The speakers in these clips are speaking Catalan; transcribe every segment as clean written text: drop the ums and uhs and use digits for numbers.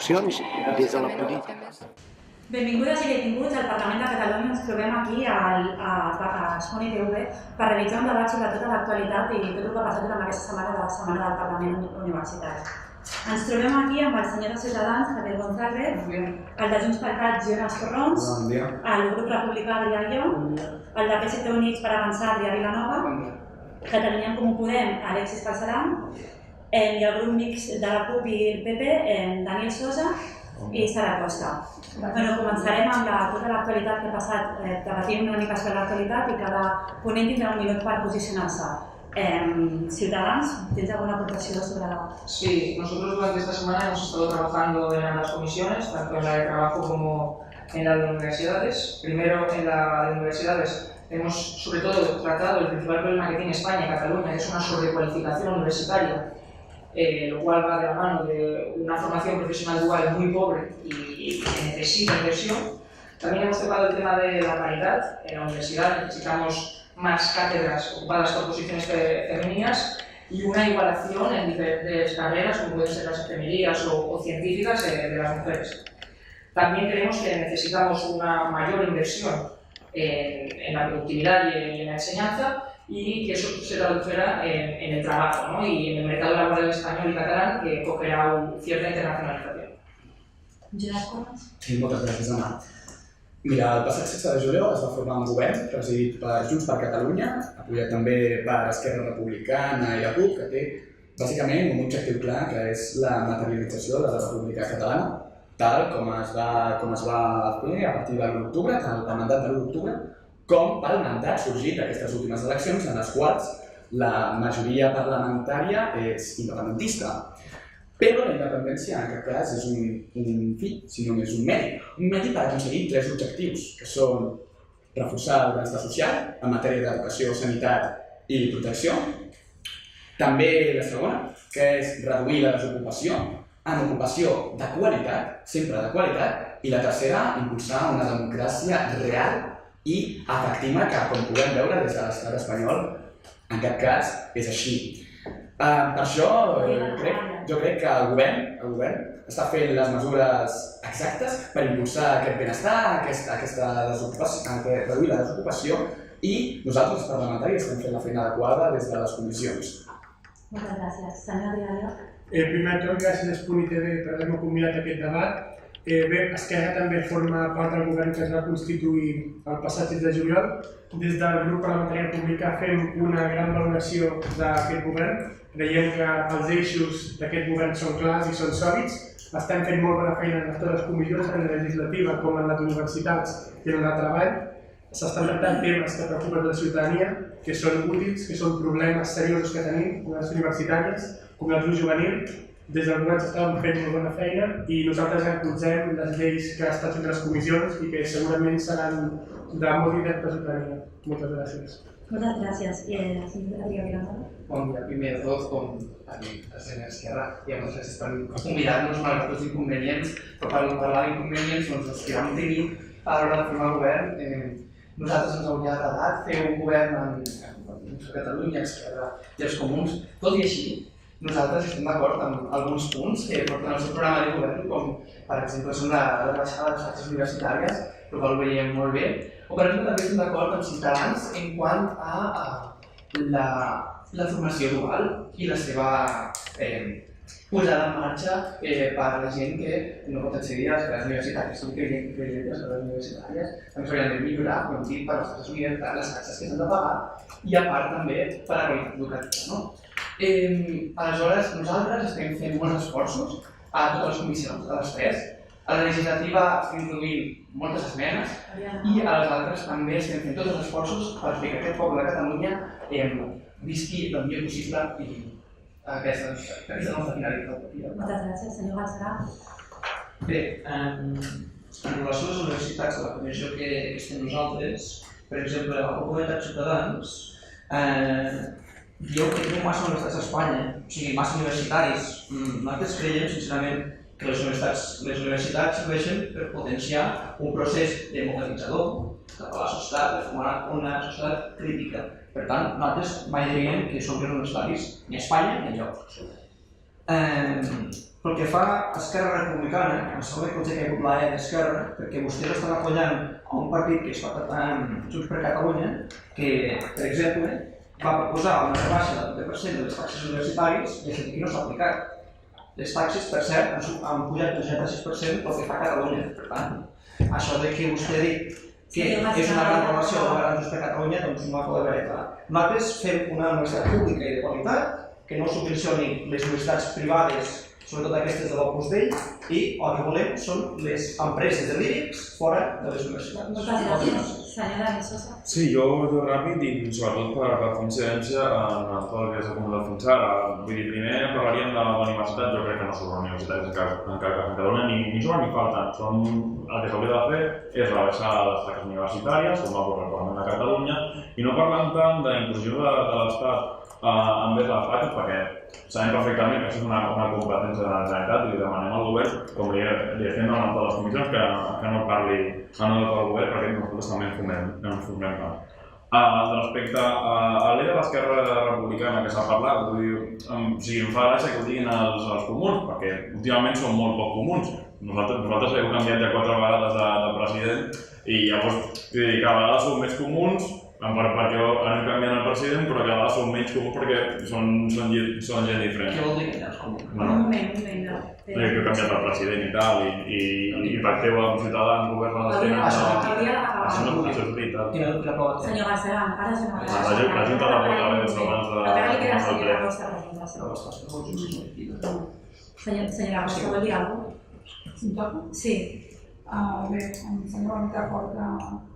reflexions des de la política. Benvingudes i benvinguts al Parlament de Catalunya. Ens trobem aquí a Sony TV per realitzar un debat sobre tota l'actualitat i tot el que ha passat durant aquesta setmana de la Setmana del Parlament Universitari. Ens trobem aquí amb el senyor de Ciutadans, Javier González, el de Junts per Cat, Jonas Corrons, el grup republicà, Adrià Llong, el de PSC Units per Avançar, Adrià Vilanova, Catalunya en Comú Podem, Alexis Passaran, i el grup mixt de la CUP i el PP, Daniel Sosa i Sara Costa. Començarem amb tota l'actualitat que ha passat, debatim una mica sobre l'actualitat i cada ponent tindrà un minut per posicionar-se. Ciudadanos, ¿tienes alguna aportación sobre la...? Sí, nosotros durante esta semana hemos estado trabajando en ambas comisiones, tanto en la de trabajo como en la de universidades. Primero, en la de universidades hemos sobre todo tratado el principal problema que tiene España y Cataluña, que es una sobrecualificación universitaria, lo cual va de la mano de una formación profesional dual muy pobre y que necesita inversión. También hemos tocado el tema de la paridad. En la universidad necesitamos más cátedras ocupadas por posiciones femeninas y una igualación en diferentes carreras, como pueden ser las enfermerías o científicas, de las mujeres. También creemos que necesitamos una mayor inversión en la productividad y en la enseñanza, y que eso se traducirá en el trabajo, ¿no? Y en el mercado laboral español y catalán, que cogerá cierta internacionalización. Gerard Comas? Sí, moltes gràcies, Anna. Mira, el passat 16 de juliol es va formar un govern presidit per Junts per Catalunya, apoyat també per Esquerra Republicana i la CUP, que té bàsicament un objectiu clar, que és la materialització de la República Catalana, tal com es va fer a partir de l'1 d'octubre, tant pel mandat de l'1 d'octubre, com pel mandat sorgit d'aquestes últimes eleccions, en les quals la majoria parlamentària és independentista. Però la independència, en aquest cas, és un fi, si només un medi per aconseguir 3 objectius, que són reforçar el benestar social en matèria d'educació, sanitat i protecció. També la segona, que és reduir la desocupació amb ocupació de qualitat, sempre de qualitat, i la tercera, impulsar una democràcia real i efectiva, que, com podem veure des de l'estat espanyol, en aquest cas és així. Per això, jo crec que el govern està fent les mesures exactes per impulsar aquest benestar, aquesta desocupació, reduir la desocupació, i nosaltres, els parlamentaris, estem fent la feina adequada des de les comissions. Moltes gràcies. Senyor Adrià Llong? Primer de tot, gràcies a Spuny TV per haver-me convidat a aquest debat. Bé, Esquerra també forma part del govern que es va constituir el passat 6 de juliol. Des del grup parlamentari republicà fem una gran valoració d'aquest govern. Creiem que els eixos d'aquest govern són clars i són sòlids. Estem fent molt bona feina en totes les comissions, tant en la legislativa com en les universitats i en el treball. S'estan tractant temes que preocupen la ciutadania, que són útils, que són problemes seriosos que tenim a les universitàries, com l'atur juvenil. Des del govern s'està fent molt bona feina i nosaltres recolzem les lleis que estan fent les comissions i que segurament seran de molt interès per la ciutadania. Moltes gràcies. Moltes gràcies. I el senyor Adrià Vilanova? Bon dia. Primer de tot, com a mi, a Esquerra, i moltes gràcies per convidar-nos malgrat tots els inconvenients, però per parlar d'inconvenients, els que vam tenir a l'hora de formar el govern, nosaltres ens hauria agradat fer un govern amb Catalunya, Esquerra i els comuns. Tot i així, nosaltres estem d'acord amb alguns punts que porten al seu programa de govern, com per exemple són la baixada de les taxes universitàries, el qual ho veiem molt bé, o per exemple també estem d'acord amb Ciutadans en quant a la formació dual i la seva posada en marxa per a la gent que no pot accedir a les classes universitàries. Creiem que les classes universitàries també s'haurien de millorar, com hem dit, per les classes universitàries, les taxes que s'han de pagar, i a part també per a la qualitat educativa. Aleshores, nosaltres estem fent molts esforços a totes les comissions, a les 3. A la legislativa estem introduint moltes esmenes i a les altres també estem fent tots els esforços per fer que aquest poble de Catalunya visqui el millor possible i aquesta nostra finalitat. Moltes gràcies. Senyor Balcerà? Bé, en relació a les universitats, a la comissió que estem nosaltres, per exemple, el Comunitat Ciutadans, diu que tenim massa universitats a Espanya, o sigui, massa universitaris. Nosaltres creiem, sincerament, que les universitats serveixen per potenciar un procés democratitzador cap a la societat, per formar una societat crítica. Per tant, nosaltres mai diríem que som universitaris ni a Espanya ni enlloc. Pel que fa a Esquerra Republicana, em sembla que potser que hi ha hagut la d'Esquerra, perquè vostès estan apoyant a un partit que es va tratar amb Junts per Catalunya, que, per exemple, va proposar una rebaixa del 20% de les taxes universitàries i això aquí no s'ha aplicat. Les taxes, per cert, han pujat el 66% pel que fa a Catalunya. Per tant, això de que vostè ha dit que és una gran relació del govern de Junts per Catalunya, doncs no acaba de veure clar. Nosaltres fem una universitat pública i de qualitat, que no subvencioni les universitats privades, sobretot aquestes de l'Opus Dei, i el que volem són les empreses de l'IRIX fora de les universitats. Moltes gràcies. Senyora Sosa. Sí, jo ràpid i sobretot per fer incidència en tot el que s'ha comentat fins ara. Vull dir, primer parlaríem de la universitat, jo crec que no sobre universitats en Catalunya ni sobra ni falten. El que s'hauria de fer és rebaixar les taxes universitàries, com va fer el Parlament de Catalunya, i no parlant tant de la inclusió de l'Estat envers les taxes, perquè sabem perfectament que això és una competència de la Generalitat i li demanem al govern, com li estem demanant a totes les comissions, que no parli en nom del govern, perquè nosaltres també ens formem tant. Respecte a l'era de l'Esquerra Republicana que s'ha parlat, vull dir, em fa gràcia que ho diguin els comuns, perquè últimament són molt poc comuns. Nosaltres hem canviat ja 4 vegades de president i llavors cada vegada som més comuns perquè anem canviant el president, però cada vegada són menys comuns perquè són gent diferent. Què vol dir que ja és comú? Un moment. Que he canviat el president i tal, i pacteu amb Ciutadans, governen els temes. Això no és veritat. Senyor García, ara és una cosa. La Junta de Portaveus abans de... Encara li queda senyora Costa presentació. Senyora Costa, vol dir alguna cosa? Si em toca? Sí. Bé, em sembla una mica fort que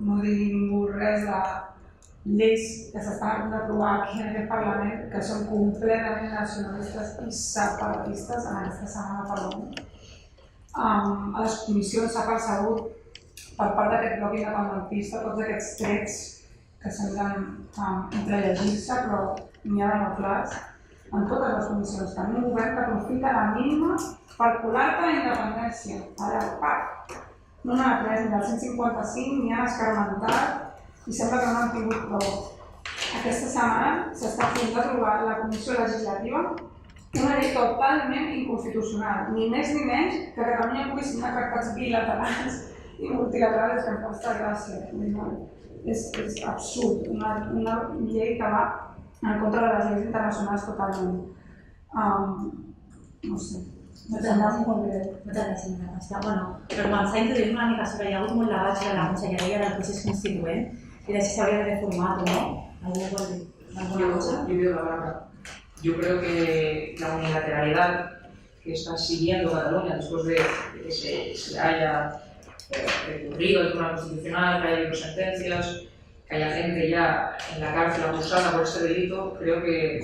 no digui ningú res de lleis que s'estan d'aprovar aquí en aquest Parlament que són completament nacionalistes i separatistes en aquesta setmana al Parlament. A les comissions s'ha percebut per part d'aquest bloc independentista tots aquests trets que semblen entrellegir-se, però n'hi ha de molt clars en totes les comissions. Tenim un govern que aprofita la mínima per colar-te la independència. Allà, no n'ha pres ni el 155 ni han escarmentat i sembla que no han tingut prou. Aquesta setmana s'està a punt de trobar la Comissió Legislativa una llei totalment inconstitucional, ni més ni menys que Catalunya pugui signar tractats bilaterals i multilaterals que em costa gràcia. És absurd, una llei que va en contra de les lleis internacionals totalment. No sé. Moltes gràcies. Bueno, per començar a introduir una mica sobre, hi ha hagut molt debat sobre la conselleria del procés constituent y de si se habría reformado o no. ¿Alguna cosa? Yo veo la barra. Yo creo que la unilateralidad que está siguiendo Cataluña después de que se haya recurrido al Tribunal Constitucional, que haya habido sentencias, que haya gente ya en la cárcel acusada por este delito, creo que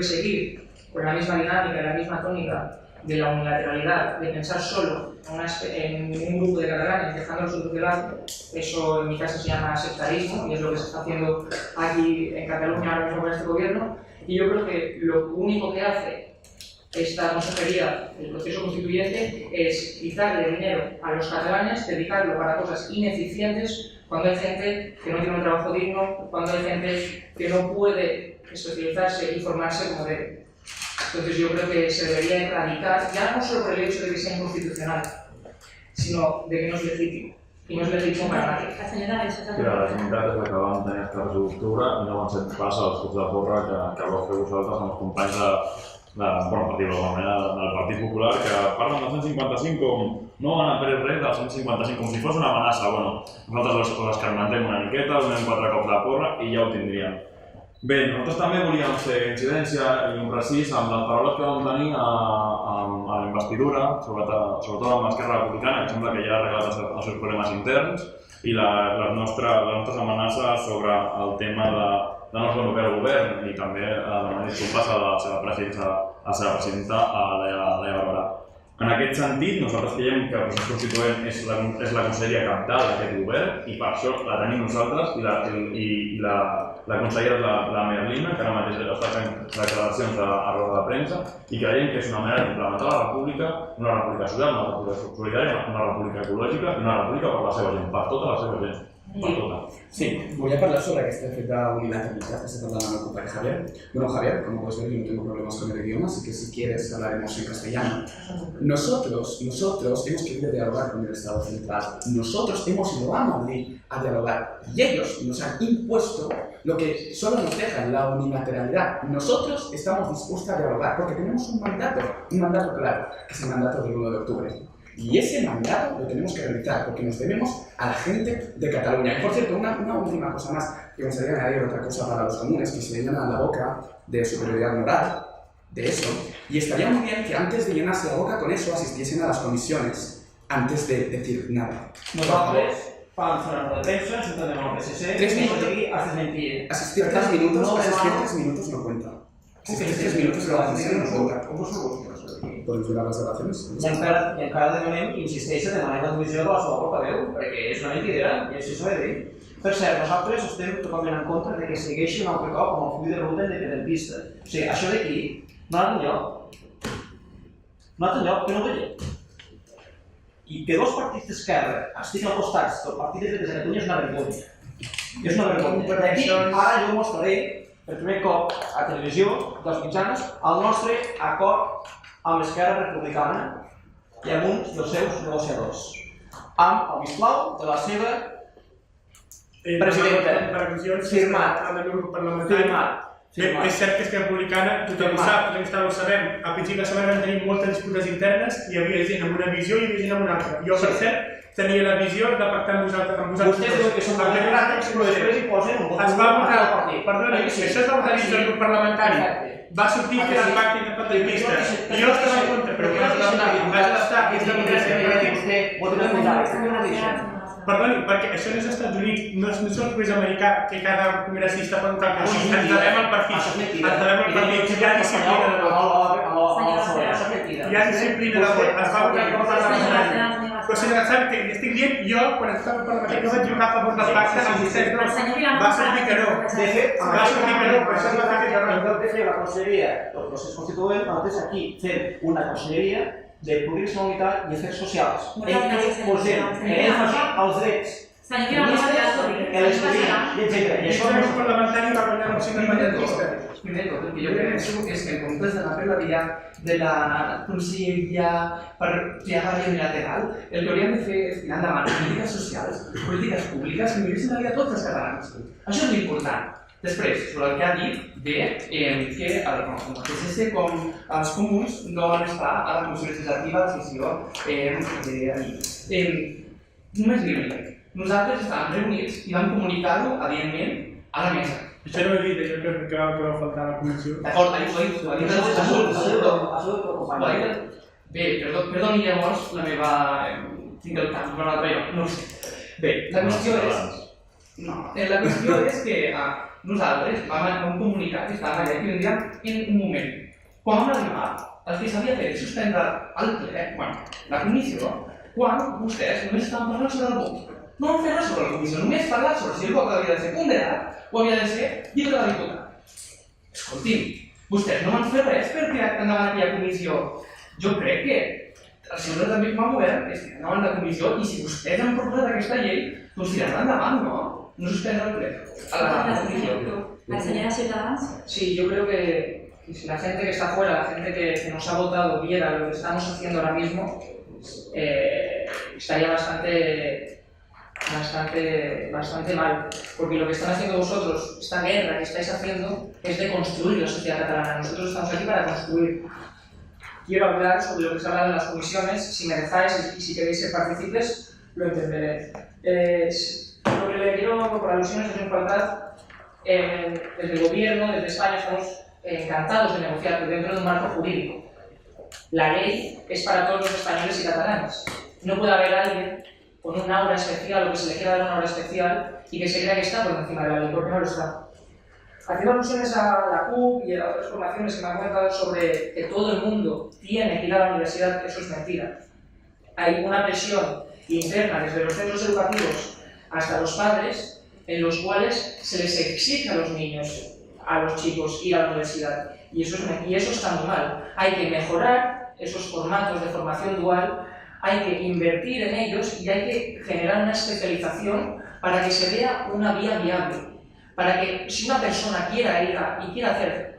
seguir con la misma dinámica y la misma tónica de la unilateralidad, de pensar solo en un grupo de catalanes dejándolos otros de lado, eso en mi caso se llama sectarismo y es lo que se está haciendo aquí en Cataluña ahora mismo con este gobierno. Y yo creo que lo único que hace esta consejería, el proceso constituyente, es quitarle dinero a los catalanes, dedicarlo para cosas ineficientes, cuando hay gente que no tiene un trabajo digno, cuando hay gente que no puede especializarse y formarse como debe. Entonces yo creo que se debería erradicar, ya no solo por el hecho de que sea inconstitucional, sino de que no es legítimo. I no és legítim per a nadie. La senyora Alexia. La Generalitat és la que van tenir el 14 d'octubre i no van ser pas als cops de porra que vau fer vosaltres amb els companys del Partit Popular que parlen del 155 com no han après res del 155, com si fos una amenaça. Nosaltres les escarmentem una miqueta, donem 4 cops de porra i ja ho tindríem. Bé, nosaltres també volíem fer incidència i un precís amb les paraules que vam tenir a la investidura, sobretot amb l'Esquerra Republicana, que sembla que ja ha arreglat els seus problemes interns, i les nostres amenaces sobre el tema de no ser el govern i també demanar disculpes a la seva presidenta, a Laia Barberà. En aquest sentit, nosaltres creiem que el procés constituent és la conselleria cabdal d'aquest govern i per això la tenim nosaltres i la consellera és la Merlina, que ara mateix està fent declaracions a roda de premsa i creiem que és una manera d'implementar la república, una república social, una república solidària, una república ecològica i una república per la seva gent, per tota la seva gent. Sí, voy a hablar sobre este efecto de unilateralidad que está hablando el compañero Javier. Bueno, Javier, como puedes ver, yo no tengo problemas con el idioma, así que si quieres hablaremos en castellano. Nosotros hemos querido dialogar con el Estado central. Nosotros hemos ido a Madrid a dialogar y ellos nos han impuesto lo que solo nos deja la unilateralidad. Nosotros estamos dispuestos a dialogar porque tenemos un mandato claro, que es el mandato del 1 de octubre. Y ese mandato lo tenemos que realizar porque nos debemos a la gente de Cataluña. Y por cierto, una última cosa más, que me gustaría añadir otra cosa para los comunes, que se llenan la boca de superioridad moral, de eso, y estaría muy bien que antes de llenarse la boca con eso asistiesen a las comisiones, antes de decir nada. Nosaltres, vam fer una roda de premsa, juntament amb el PSC, 3 minutos. has desmentit. Asistir 3 minutos no cuenta. Asistir 3 minutos a la comisión no cuenta. Podemos ver las grabaciones. I encara demanem, insisteixo, demanem la divisió de la seva portaveu, perquè és una mentidera i així s'ha de dir. Per cert, nosaltres estem totalment en contra de que segueixi un altre cop amb el full de ruta independentista. O sigui, això d'aquí no ha anat enlloc. No ha anat enlloc, que no veiem. I que dos partits d'esquerra estiguin al costat del partit de Dretes de Catalunya és una vergonya. És una vergonya. Aquí, ara jo mostraré, per primer cop a televisió, dels mitjans, el nostre acord amb l'Esquerra Republicana i amb uns dels seus negociadors, amb el vistiplau de la seva presidenta, firmat. És cert que Esquerra Republicana, tothom ho sap, tothom ho sabem, a principi de setmana vam tenir moltes disputes internes i hi havia gent amb una visió i hi havia gent amb una altra. Jo, per cert, tenia la visió de pactar amb vosaltres. Vostès diuen que són democràtics, però després hi posen un vot. Es va votar el partit. Perdona, si això es va votar dins del grup parlamentari, va sortir que era el pacte independentista. Jo estava en contra, però que vas estar, és democràcia. Perdoni, perquè això no és als Estats Units, no és el Congrés americà que cada congressista pot votar que sí, ens devem al partit, hi ha disciplina de vot. Hi ha disciplina de vot, es va votar el parlamentari. Però senyora, sap que estic dient, jo, quan estava al parlamentari, no vaig votar a favor del pacte amb vostès, no, va sortir que no. De fet, va sortir que no, però això es va fer que no. En lloc de fer la conselleria del procés constituent, nosaltres aquí fem una conselleria de plurinacionalitat i afers socials. Posem èmfasi als drets LGTBI, etc. I això és parlamentari va guanyar el procés independentista. Primer de tot, el que jo penso és que en comptes d'anar per la via de la conselleria per triar la via unilateral, el que hauríem de fer és tirar endavant polítiques socials, polítiques públiques que milloressin la vida a tots els catalans. Això és l'important. Després, sobre el que ha dit que el PSC com els comuns no van estar a la comissió legislativa de sessió d'ahir. Només dir-li, nosaltres estàvem reunits i vam comunicar-ho, evidentment, a la mesa. Això no ho he dit, això que va faltar a la comissió. D'acord, ho ha dit. Bé, perdoni llavors la meva... tinc el cap per un altre lloc, no ho sé. Bé, la qüestió és que nosaltres vam comunicar que estàvem allà i vindríem en un moment. Quan vam arribar, el que s'havia fet és suspendre el ple, la comissió, quan vostès només estaven parlant sobre el vot. No vam fer res sobre la comissió, només parlar sobre si el vot havia de ser ponderat o havia de ser llibre de diputat. Escolti'm, vostès no van fer res per tirar endavant aquella comissió. Jo crec que el senyor també com a govern és tirar endavant la comissió i si vostès han proposat aquesta llei, doncs tirar endavant, no? No suspendre el ple. ¿La señora Ciudadanos? Sí, yo creo que si la gente que está afuera, la gente que nos ha votado viera lo que estamos haciendo ahora mismo, estaría bastante mal. Porque lo que están haciendo vosotros, esta guerra que estáis haciendo, es de construir la sociedad catalana. Nosotros estamos aquí para construir. Quiero hablar sobre lo que se ha hablado en las comisiones. Si me dejáis y si queréis ser partícipes, lo entenderé. Lo que le quiero, por alusiones, es importante. Desde el gobierno, desde España, estamos encantados de negociar dentro de un marco jurídico. La ley es para todos los españoles y catalanes. No puede haber alguien con un aura especial o que se le quiera dar una aura especial y que se crea que está por encima de la ley, porque no lo está. Haciendo alusiones a la CUP y a otras formaciones que me han comentado sobre que todo el mundo tiene que ir a la universidad, eso es mentira. Hay una presión interna desde los centros educativos hasta los padres, en los cuales se les exige a los niños, a los chicos, ir a la universidad. Y eso está muy mal. Hay que mejorar esos formatos de formación dual, hay que invertir en ellos y hay que generar una especialización para que se vea una vía viable, para que si una persona quiera ir y quiera hacer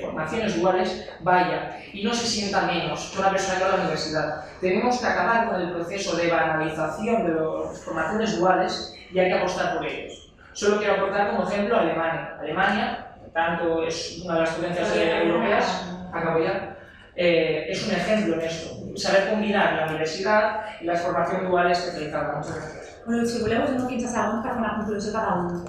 formaciones duales, vaya y no se sienta menos que una persona que va a la universidad. Tenemos que acabar con el proceso de banalización de las formaciones duales y hay que apostar por ellos. Solo quiero aportar como ejemplo a Alemania. Alemania, tanto es una de las potencias europeas, acabo ya, es un ejemplo en esto. Saber combinar la universidad y la formación dual especializada. Muchas gracias. Bueno, si voleu, uns 15 segons per fer una conclusió cada un.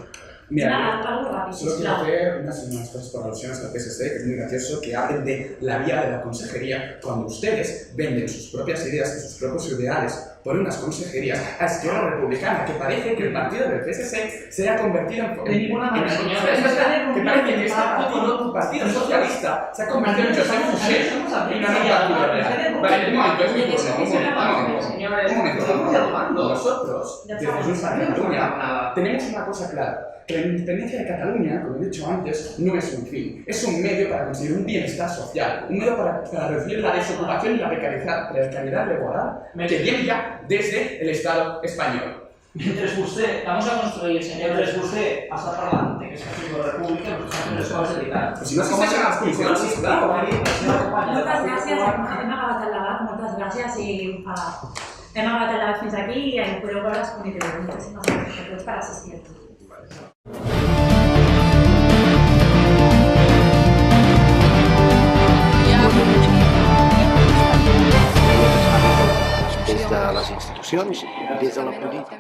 Mira, Algo rápido, solo quiero hacer unas cosas por alusiones al PSC, que es muy gracioso, que hablen de la vía de la consejería cuando ustedes venden sus propias ideas y sus propios ideales por unas consejerías a Esquerra Republicana, que parece que el partido del PSC se ha convertido en... De ninguna manera, señor. Que parece que este partido, tu partido socialista, se ha convertido en Josep Fouché y no en un partido real. Vale, un momento, es mi turno, un momento. Nosotros, desde Junts per Catalunya, tenemos una cosa clara. Que la independencia de Cataluña, como he dicho antes, no es un fin, es un medio para conseguir un bienestar social, un medio para reducir la desocupación y la precariedad laboral que viene ya desde el Estado español. Mentre vostè, Vamos a construir, señor. mentre vostè està parlant que és cacique de la república, nosaltres fem les coses de veritat. Pues si no existeixen les comissions, sisplau. Moltes gràcies, hem acabat el debat, moltes gràcies i hem acabat el debat fins aquí i podeu veure les comunitats. Moltíssimes gràcies a tots per assistir. Des de les institucions, des de la política.